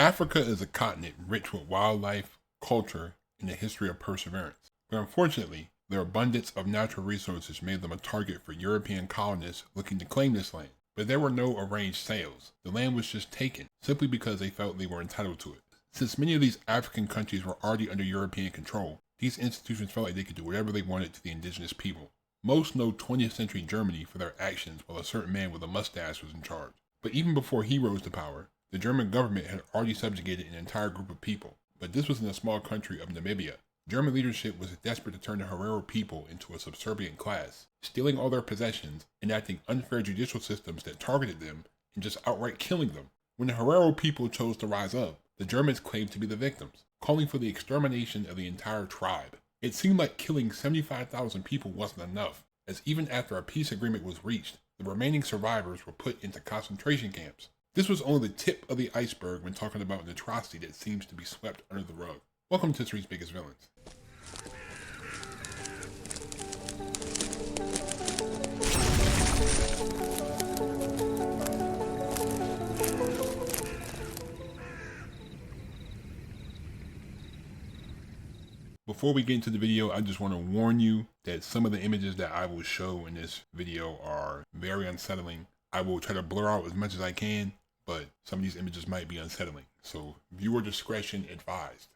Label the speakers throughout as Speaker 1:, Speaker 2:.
Speaker 1: Africa is a continent rich with wildlife, culture, and a history of perseverance. But unfortunately, their abundance of natural resources made them a target for European colonists looking to claim this land. But there were no arranged sales. The land was just taken, simply because they felt they were entitled to it. Since many of these African countries were already under European control, these institutions felt like they could do whatever they wanted to the indigenous people. Most know 20th century Germany for their actions while a certain man with a mustache was in charge. But even before he rose to power, the German government had already subjugated an entire group of people. But this was in the small country of Namibia. German leadership was desperate to turn the Herero people into a subservient class, stealing all their possessions, enacting unfair judicial systems that targeted them, and just outright killing them. When the Herero people chose to rise up, the Germans claimed to be the victims, calling for the extermination of the entire tribe. It seemed like killing 75,000 people wasn't enough, as even after a peace agreement was reached, the remaining survivors were put into concentration camps. This was only the tip of the iceberg when talking about an atrocity that seems to be swept under the rug. Welcome to History's Biggest Villains. Before we get into the video, I just want to warn you that some of the images that I will show in this video are very unsettling. I will try to blur out as much as I can, but some of these images might be unsettling, so viewer discretion advised.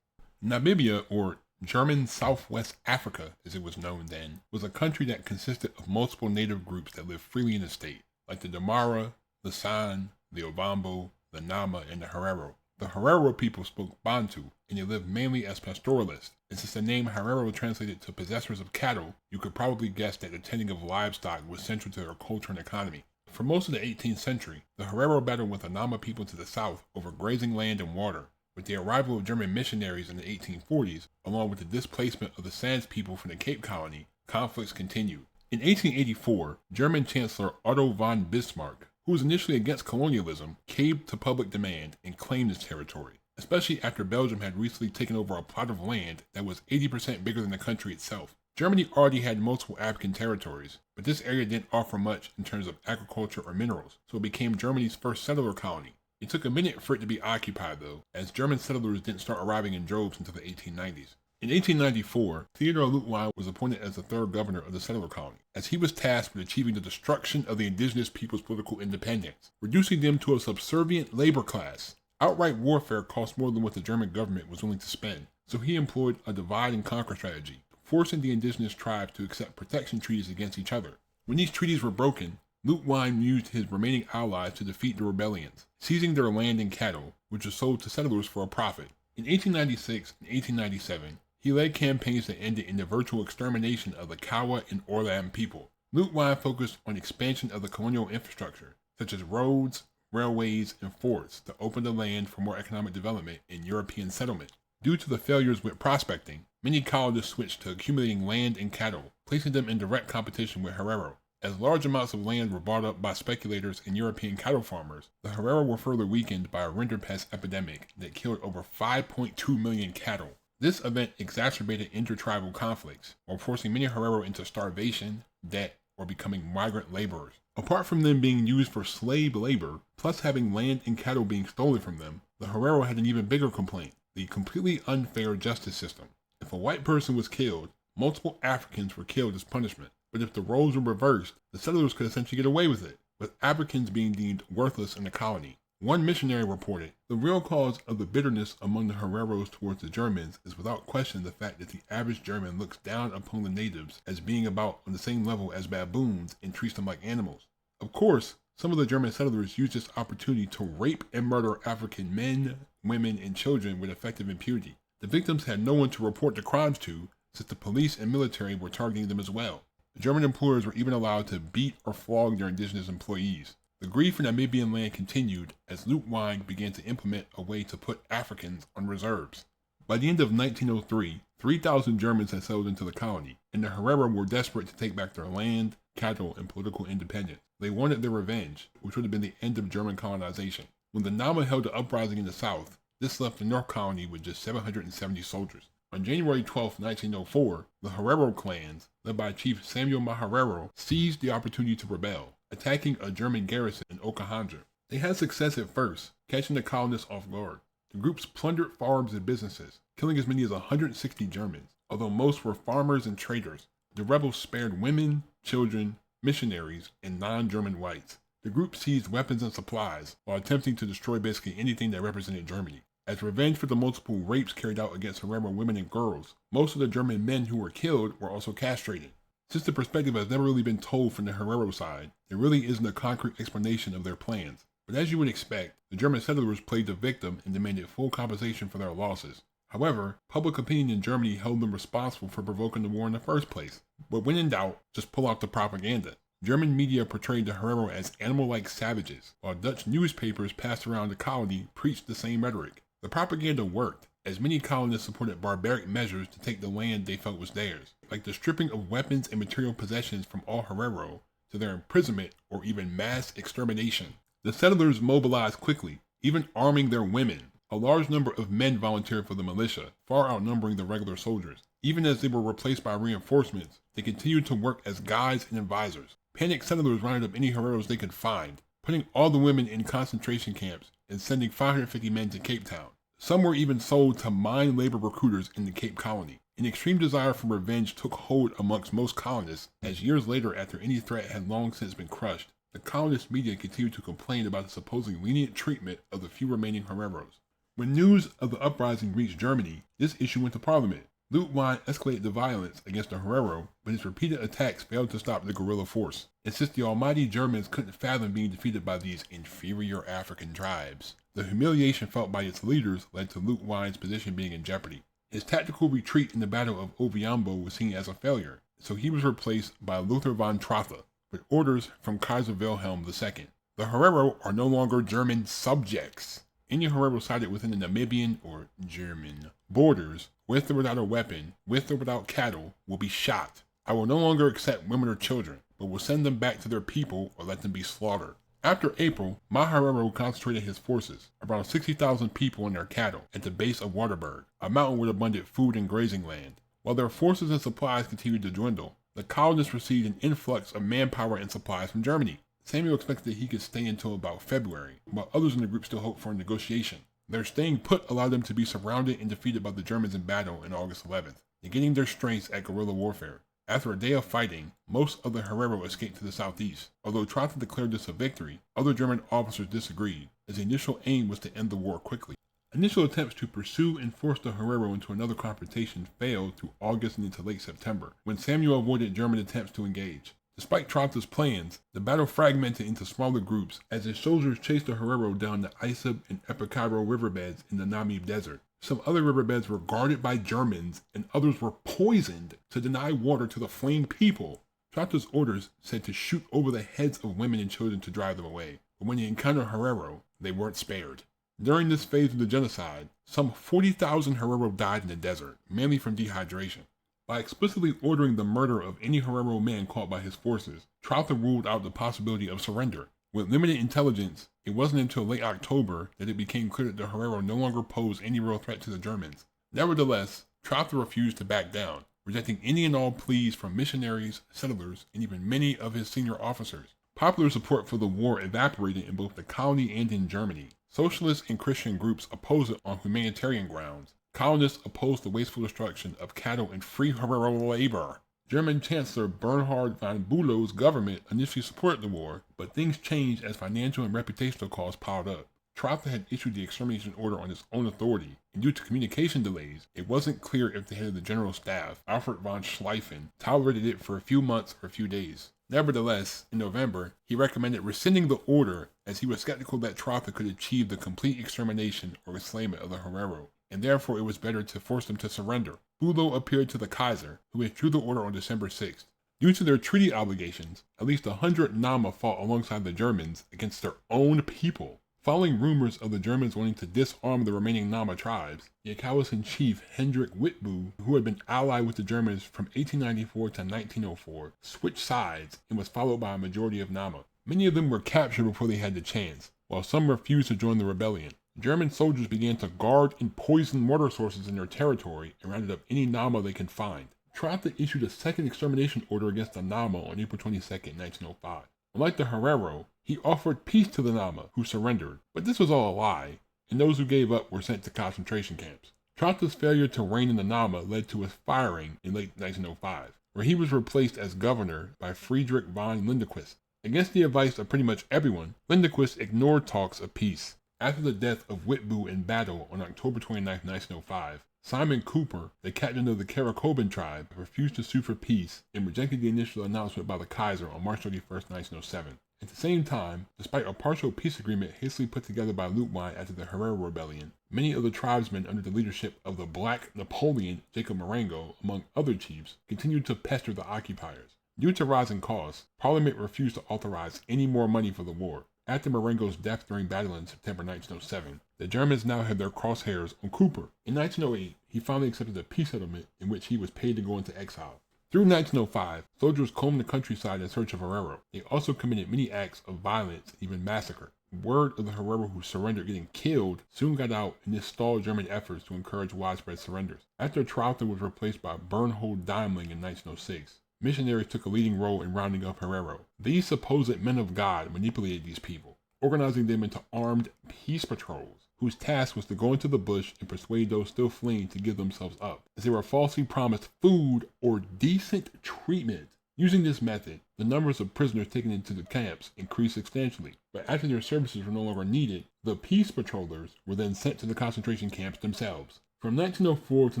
Speaker 1: Namibia, or German Southwest Africa as it was known then, was a country that consisted of multiple native groups that lived freely in the state, like the Damara, the San, the Ovambo, the Nama, and the Herero. The Herero people spoke Bantu, and they lived mainly as pastoralists, and since the name Herero translated to possessors of cattle, you could probably guess that the tending of livestock was central to their culture and economy. For most of the 18th century, the Herero battled with the Nama people to the south over grazing land and water. With the arrival of German missionaries in the 1840s, along with the displacement of the Sans people from the Cape Colony, conflicts continued. In 1884, German Chancellor Otto von Bismarck, who was initially against colonialism, caved to public demand and claimed this territory, especially after Belgium had recently taken over a plot of land that was 80% bigger than the country itself. Germany already had multiple African territories, but this area didn't offer much in terms of agriculture or minerals, so it became Germany's first settler colony. It took a minute for it to be occupied though, as German settlers didn't start arriving in droves until the 1890s. In 1894, Theodore Leutwein was appointed as the third governor of the settler colony, as he was tasked with achieving the destruction of the indigenous people's political independence, reducing them to a subservient labor class. Outright warfare cost more than what the German government was willing to spend, so he employed a divide and conquer strategy, forcing the indigenous tribes to accept protection treaties against each other. When these treaties were broken, Leutwein used his remaining allies to defeat the rebellions, seizing their land and cattle, which was sold to settlers for a profit. In 1896 and 1897, he led campaigns that ended in the virtual extermination of the Kawa and Orlam people. Leutwein focused on expansion of the colonial infrastructure, such as roads, railways, and forts to open the land for more economic development and European settlement. Due to the failures with prospecting, many colonists switched to accumulating land and cattle, placing them in direct competition with Herero. As large amounts of land were bought up by speculators and European cattle farmers, the Herero were further weakened by a rinderpest epidemic that killed over 5.2 million cattle. This event exacerbated intertribal conflicts, while forcing many Herero into starvation, debt, or becoming migrant laborers. Apart from them being used for slave labor, plus having land and cattle being stolen from them, the Herero had an even bigger complaint: the completely unfair justice system. If a white person was killed, multiple Africans were killed as punishment. But if the roles were reversed, the settlers could essentially get away with it, with Africans being deemed worthless in the colony. One missionary reported, "The real cause of the bitterness among the Hereros towards the Germans is without question the fact that the average German looks down upon the natives as being about on the same level as baboons and treats them like animals." Of course, some of the German settlers used this opportunity to rape and murder African men, women, and children with effective impunity. The victims had no one to report the crimes to, since the police and military were targeting them as well. The German employers were even allowed to beat or flog their indigenous employees. The greed for Namibian land continued as Leutwein began to implement a way to put Africans on reserves. By the end of 1903, 3,000 Germans had settled into the colony, and the Herero were desperate to take back their land, cattle, and political independence. They wanted their revenge, which would have been the end of German colonization. When the Nama held an uprising in the south, this left the North Colony with just 770 soldiers. On January 12, 1904, the Herero clans, led by Chief Samuel Maharero, seized the opportunity to rebel, attacking a German garrison in Okahandja. They had success at first, catching the colonists off guard. The groups plundered farms and businesses, killing as many as 160 Germans, although most were farmers and traders. The rebels spared women, children, missionaries, and non-German whites. The group seized weapons and supplies while attempting to destroy basically anything that represented Germany. As revenge for the multiple rapes carried out against Herero women and girls, most of the German men who were killed were also castrated. Since the perspective has never really been told from the Herero side, there really isn't a concrete explanation of their plans. But as you would expect, the German settlers played the victim and demanded full compensation for their losses. However, public opinion in Germany held them responsible for provoking the war in the first place. But when in doubt, just pull out the propaganda. German media portrayed the Herero as animal-like savages, while Dutch newspapers passed around the colony preached the same rhetoric. The propaganda worked, as many colonists supported barbaric measures to take the land they felt was theirs, like the stripping of weapons and material possessions from all Herero, to their imprisonment or even mass extermination. The settlers mobilized quickly, even arming their women. A large number of men volunteered for the militia, far outnumbering the regular soldiers. Even as they were replaced by reinforcements, they continued to work as guides and advisors. Panicked settlers rounded up any Hereros they could find, putting all the women in concentration camps and sending 550 men to Cape Town. Some were even sold to mine labor recruiters in the Cape Colony. An extreme desire for revenge took hold amongst most colonists, as years later, after any threat had long since been crushed, the colonist media continued to complain about the supposedly lenient treatment of the few remaining Hereros. When news of the uprising reached Germany, this issue went to Parliament. Leutwein escalated the violence against the Herero, but his repeated attacks failed to stop the guerrilla force. And since the almighty Germans couldn't fathom being defeated by these inferior African tribes, the humiliation felt by its leaders led to Leutwein's position being in jeopardy. His tactical retreat in the Battle of Ovimbo was seen as a failure, so he was replaced by Lothar von Trotha, with orders from Kaiser Wilhelm II. The Herero are no longer German subjects. Any Herero sighted within the Namibian or German borders, with or without a weapon, with or without cattle, will be shot. I will no longer accept women or children, but will send them back to their people or let them be slaughtered. After April, Herero concentrated his forces, around 60,000 people and their cattle, at the base of Waterberg, a mountain with abundant food and grazing land. While their forces and supplies continued to dwindle, the colonists received an influx of manpower and supplies from Germany. Samuel expected that he could stay until about February, while others in the group still hoped for a negotiation. Their staying put allowed them to be surrounded and defeated by the Germans in battle on August 11th, negating their strengths at guerrilla warfare. After a day of fighting, most of the Herero escaped to the southeast. Although Trotha declared this a victory, other German officers disagreed, as the initial aim was to end the war quickly. Initial attempts to pursue and force the Herero into another confrontation failed through August and into late September, when Samuel avoided German attempts to engage. Despite Trotha's plans, the battle fragmented into smaller groups as his soldiers chased the Herero down the Iceberg and Epicaro riverbeds in the Namib Desert. Some other riverbeds were guarded by Germans, and others were poisoned to deny water to the fleeing people. Trotha's orders said to shoot over the heads of women and children to drive them away, but when they encountered Herero, they weren't spared. During this phase of the genocide, some 40,000 Herero died in the desert, mainly from dehydration. By explicitly ordering the murder of any Herero man caught by his forces, Trotha ruled out the possibility of surrender. With limited intelligence, it wasn't until late October that it became clear that the Herero no longer posed any real threat to the Germans. Nevertheless, Trotha refused to back down, rejecting any and all pleas from missionaries, settlers, and even many of his senior officers. Popular support for the war evaporated in both the colony and in Germany. Socialist and Christian groups opposed it on humanitarian grounds. Colonists opposed the wasteful destruction of cattle and free Herero labor. German Chancellor Bernhard von Bülow's government initially supported the war, but things changed as financial and reputational costs piled up. Trotha had issued the extermination order on his own authority, and due to communication delays, it wasn't clear if the head of the General Staff, Alfred von Schlieffen, tolerated it for a few months or a few days. Nevertheless, in November, he recommended rescinding the order as he was skeptical that Trotha could achieve the complete extermination or enslavement of the Herero, and therefore it was better to force them to surrender. Bülow appealed to the Kaiser, who withdrew the order on December 6th. Due to their treaty obligations, at least 100 Nama fought alongside the Germans against their own people. Following rumors of the Germans wanting to disarm the remaining Nama tribes, the Yakawasian chief Hendrik Witbooi, who had been allied with the Germans from 1894 to 1904, switched sides and was followed by a majority of Nama. Many of them were captured before they had the chance, while some refused to join the rebellion. German soldiers began to guard and poison water sources in their territory and rounded up any Nama they could find. Trotha issued a second extermination order against the Nama on April 22, 1905. Unlike the Herero, he offered peace to the Nama, who surrendered. But this was all a lie. and those who gave up were sent to concentration camps. Trotter's failure to reign in the Nama led to his firing in late 1905, where he was replaced as governor by Friedrich von Lindequist. Against the advice of pretty much everyone, Lindequist ignored talks of peace. After the death of Witbu in battle on October 29, 1905, Simon Cooper, the captain of the Karakoban tribe, refused to sue for peace and rejected the initial announcement by the Kaiser on March 31, 1907. At the same time, despite a partial peace agreement hastily put together by Lutwein after the Herero rebellion, many of the tribesmen under the leadership of the Black Napoleon Jacob Marengo, among other chiefs, continued to pester the occupiers. Due to rising costs, Parliament refused to authorize any more money for the war. After Marengo's death during battle in September 1907, the Germans now had their crosshairs on Cooper. In 1908, he finally accepted a peace settlement in which he was paid to go into exile. Through 1905, soldiers combed the countryside in search of Herero. They also committed many acts of violence and even massacre. Word of the Herero who surrendered getting killed soon got out, and this stalled German efforts to encourage widespread surrenders. After Troughton was replaced by Bernhold Daimling in 1906, missionaries took a leading role in rounding up Herero. These supposed men of God manipulated these people, organizing them into armed peace patrols, whose task was to go into the bush and persuade those still fleeing to give themselves up, as they were falsely promised food or decent treatment. Using this method, the numbers of prisoners taken into the camps increased substantially, but after their services were no longer needed, the peace patrollers were then sent to the concentration camps themselves. From 1904 to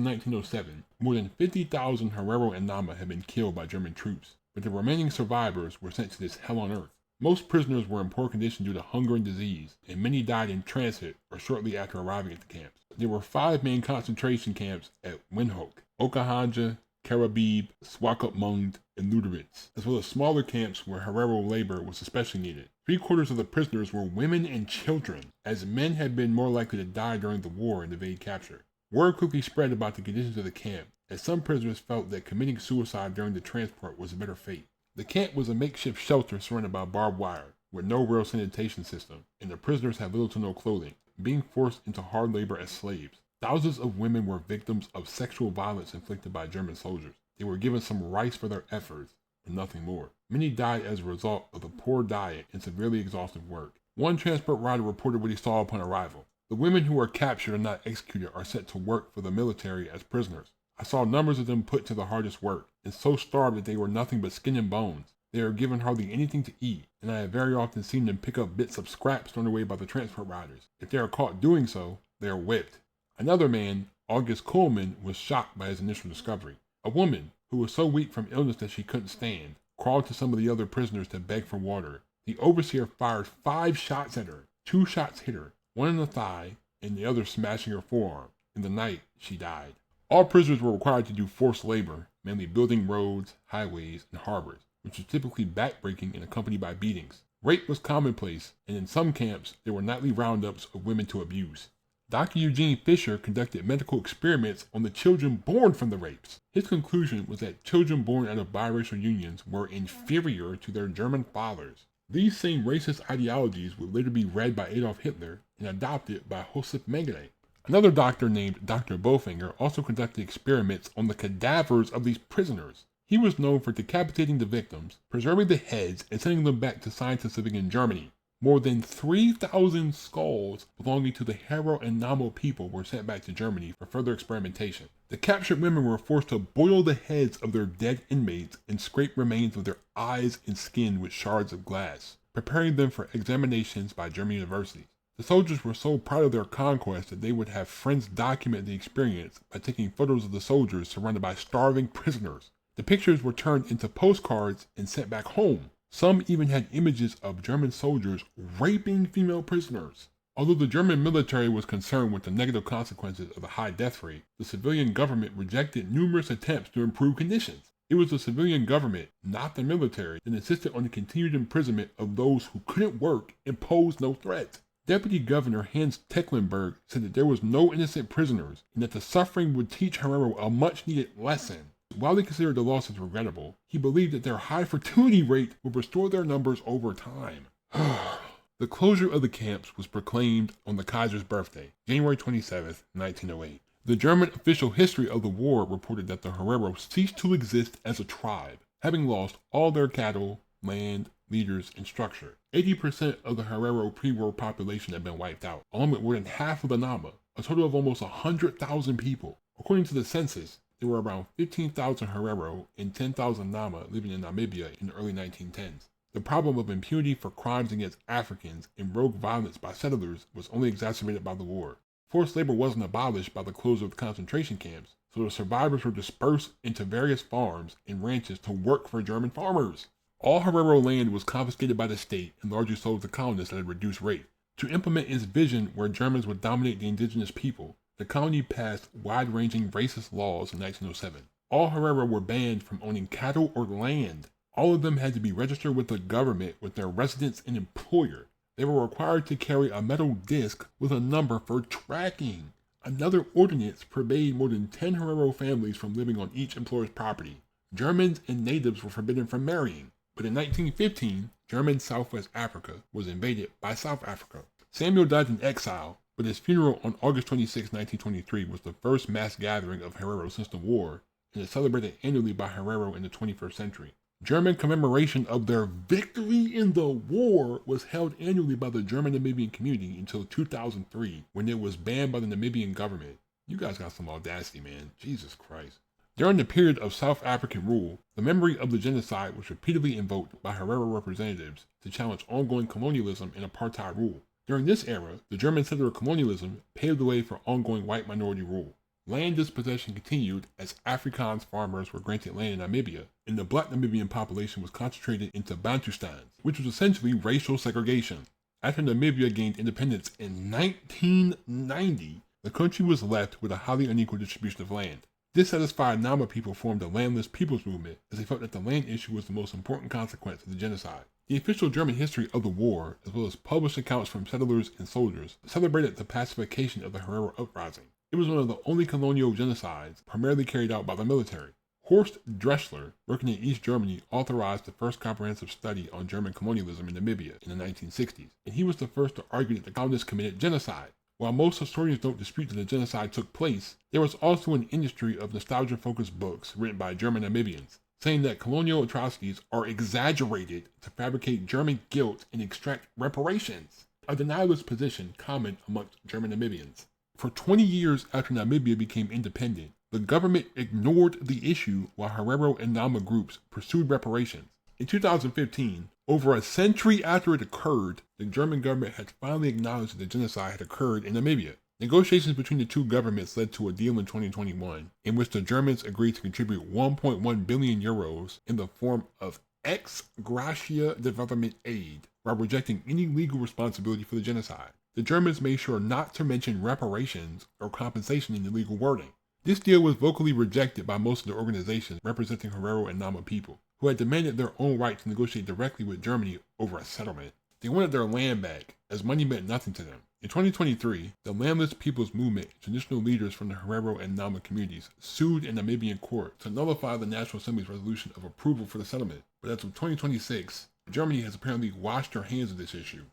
Speaker 1: 1907, more than 50,000 Herero and Nama had been killed by German troops, but the remaining survivors were sent to this hell on earth. Most prisoners were in poor condition due to hunger and disease, and many died in transit or shortly after arriving at the camps. There were 5 main concentration camps at Windhoek, Okahanja, Karabib, Swakopmund, and Luderitz, as well as smaller camps where Herero labor was especially needed. 3/4 of the prisoners were women and children, as men had been more likely to die during the war and evade capture. Word quickly spread about the conditions of the camp, as some prisoners felt that committing suicide during the transport was a better fate. The camp was a makeshift shelter surrounded by barbed wire, with no real sanitation system, and the prisoners had little to no clothing, being forced into hard labor as slaves. Thousands of women were victims of sexual violence inflicted by German soldiers. They were given some rice for their efforts, but nothing more. Many died as a result of the poor diet and severely exhaustive work. One transport rider reported what he saw upon arrival. The women who were captured and not executed are sent to work for the military as prisoners. I saw numbers of them put to the hardest work, and so starved that they were nothing but skin and bones. They are given hardly anything to eat, and I have very often seen them pick up bits of scraps thrown away by the transport riders. If they are caught doing so, they are whipped. Another man, August Kuhlmann, was shocked by his initial discovery. A woman, who was so weak from illness that she couldn't stand, crawled to some of the other prisoners to beg for water. The overseer fired 5 shots at her. 2 shots hit her, one in the thigh and the other smashing her forearm. In the night, she died. All prisoners were required to do forced labor, mainly building roads, highways, and harbors, which was typically backbreaking and accompanied by beatings. Rape was commonplace, and in some camps, there were nightly roundups of women to abuse. Dr. Eugene Fischer conducted medical experiments on the children born from the rapes. His conclusion was that children born out of biracial unions were inferior to their German fathers. These same racist ideologies would later be read by Adolf Hitler and adopted by Josef Mengele. Another doctor named Dr. Bofinger also conducted experiments on the cadavers of these prisoners. He was known for decapitating the victims, preserving the heads, and sending them back to scientists living in Germany. More than 3,000 skulls belonging to the Herero and Namo people were sent back to Germany for further experimentation. The captured women were forced to boil the heads of their dead inmates and scrape remains of their eyes and skin with shards of glass, preparing them for examinations by German universities. The soldiers were so proud of their conquest that they would have friends document the experience by taking photos of the soldiers surrounded by starving prisoners. The pictures were turned into postcards and sent back home. Some even had images of German soldiers raping female prisoners. Although the German military was concerned with the negative consequences of the high death rate, the civilian government rejected numerous attempts to improve conditions. It was the civilian government, not the military, that insisted on the continued imprisonment of those who couldn't work and posed no threat. Deputy Governor Hans Tecklenburg said that there was no innocent prisoners and that the suffering would teach Herero a much-needed lesson. While he considered the losses regrettable, he believed that their high fertility rate would restore their numbers over time. The closure of the camps was proclaimed on the Kaiser's birthday, January 27, 1908. The German official history of the war reported that the Herero ceased to exist as a tribe, having lost all their cattle, land, leaders, and structure. 80% of the Herero pre-war population had been wiped out, along with more than half of the Nama, a total of almost 100,000 people. According to the census, there were around 15,000 Herero and 10,000 Nama living in Namibia in the early 1910s. The problem of impunity for crimes against Africans and rogue violence by settlers was only exacerbated by the war. Forced labor wasn't abolished by the close of the concentration camps, so the survivors were dispersed into various farms and ranches to work for German farmers. All Herero land was confiscated by the state and largely sold to colonists at a reduced rate. To implement its vision where Germans would dominate the indigenous people, the colony passed wide-ranging racist laws in 1907. All Herero were banned from owning cattle or land. All of them had to be registered with the government with their residence and employer. They were required to carry a metal disc with a number for tracking. Another ordinance forbade more than 10 Herero families from living on each employer's property. Germans and natives were forbidden from marrying. But in 1915, German Southwest Africa was invaded by South Africa. Samuel died in exile, but his funeral on August 26, 1923 was the first mass gathering of Herero since the war, and is celebrated annually by Herero in the 21st century. German commemoration of their victory in the war was held annually by the German Namibian community until 2003, when it was banned by the Namibian government. You guys got some audacity, man. Jesus Christ. During the period of South African rule, the memory of the genocide was repeatedly invoked by Herero representatives to challenge ongoing colonialism and apartheid rule. During this era, the German settler colonialism paved the way for ongoing white minority rule. Land dispossession continued as Afrikaans farmers were granted land in Namibia, and the black Namibian population was concentrated into Bantustans, which was essentially racial segregation. After Namibia gained independence in 1990, the country was left with a highly unequal distribution of land. Dissatisfied Nama people formed a landless people's movement as they felt that the land issue was the most important consequence of the genocide. The official German history of the war, as well as published accounts from settlers and soldiers, celebrated the pacification of the Herero uprising. It was one of the only colonial genocides primarily carried out by the military. Horst Dressler, working in East Germany, authorized the first comprehensive study on German colonialism in Namibia in the 1960s, and he was the first to argue that the colonists committed genocide. While most historians don't dispute that the genocide took place, there was also an industry of nostalgia-focused books written by German Namibians, saying that colonial atrocities are exaggerated to fabricate German guilt and extract reparations, a denialist position common amongst German Namibians. For 20 years after Namibia became independent, the government ignored the issue while Herero and Nama groups pursued reparations. In 2015, over a century after it occurred, the German government had finally acknowledged that the genocide had occurred in Namibia. Negotiations between the two governments led to a deal in 2021, in which the Germans agreed to contribute 1.1 billion euros in the form of ex gratia development aid, while rejecting any legal responsibility for the genocide. The Germans made sure not to mention reparations or compensation in the legal wording. This deal was vocally rejected by most of the organizations representing Herero and Nama people, who had demanded their own right to negotiate directly with Germany over a settlement. They wanted their land back, as money meant nothing to them. In 2023, the Landless People's Movement, traditional leaders from the Herero and Nama communities, sued a Namibian court to nullify the National Assembly's resolution of approval for the settlement. But as of 2026, Germany has apparently washed their hands of this issue.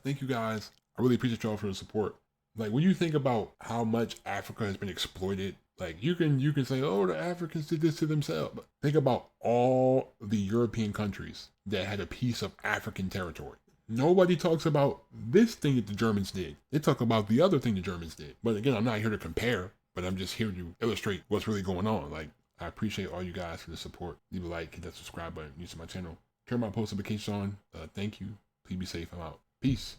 Speaker 1: Thank you guys. I really appreciate y'all for the support. Like, when you think about how much Africa has been exploited, like, you can say, oh, the Africans did this to themselves. But think about all the European countries that had a piece of African territory. Nobody talks about this thing that the Germans did. They talk about the other thing the Germans did. But again, I'm not here to compare, but I'm just here to illustrate what's really going on. Like, I appreciate all you guys for the support. Leave a like, hit that subscribe button, new to my channel. Turn my post notifications on. Thank you. Please be safe. I'm out. Peace.